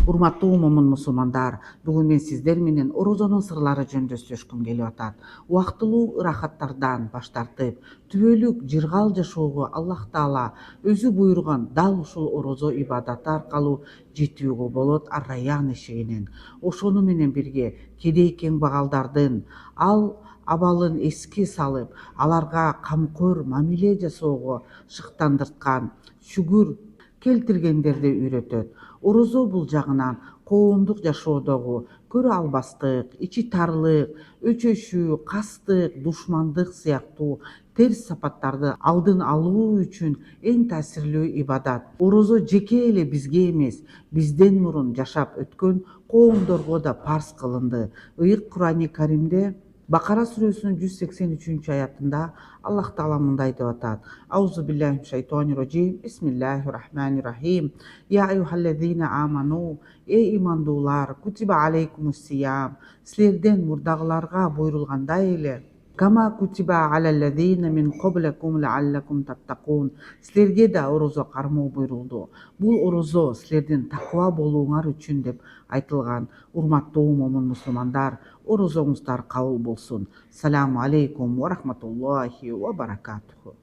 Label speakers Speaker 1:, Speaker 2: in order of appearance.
Speaker 1: Урматтуу момун мусулмандар, бүгүн мен сиздер менен орозонун сырлары жөнүндө сүйлөшкүм келип атат. Убактылуу ырахаттардан баш тартып, түбөлүк жыргал жашоого Аллах Таала өзү буйруган дал ушул орозо ибадаты аркылуу жетүүгө болот ар-райян эшигинен. Ошону менен бирге кедей кеңбагалдардын ал абалын эске салып, аларга камкор мамиле жасоого шыктандырткан, шүгүр келтиргендерди үйрөтөт. Орозо бул жагынан коомдук жашоодогу көрө албастык, ичи тарлык, өчөшүү, кастык, душмандык сыяктуу терс сапаттарды алдын алуу үчүн эң таасирлүү ибадат. Орозо жеке эле бизге эмес, бизден мурун жашап өткөн коомдорго да парз кылынды. Ыйык Курани Каримде Бакара сүрөсүнүн 183 аятында Аллах Таала мындай деп атат: Аузу биллахи минаш шайтонир раджим. Бисмиллахир рахманир рахим. Я айюхаллазина аману, эй имандуулар, кутиба алейкумус сиям, силерден мурдагыларга буйрулгандай эле. Кама кутиба алаллазина мин qaблакум лааллакум таттакун, силерге да орозо кармоо буйрулду. Бул орозо силердин такыба болууңар үчүн деп айтылган. Урматтуу момун мусулмандар, орозоңуздар кабыл болсун. Саламу алейкум ва рахматуллахи ва баракатуху.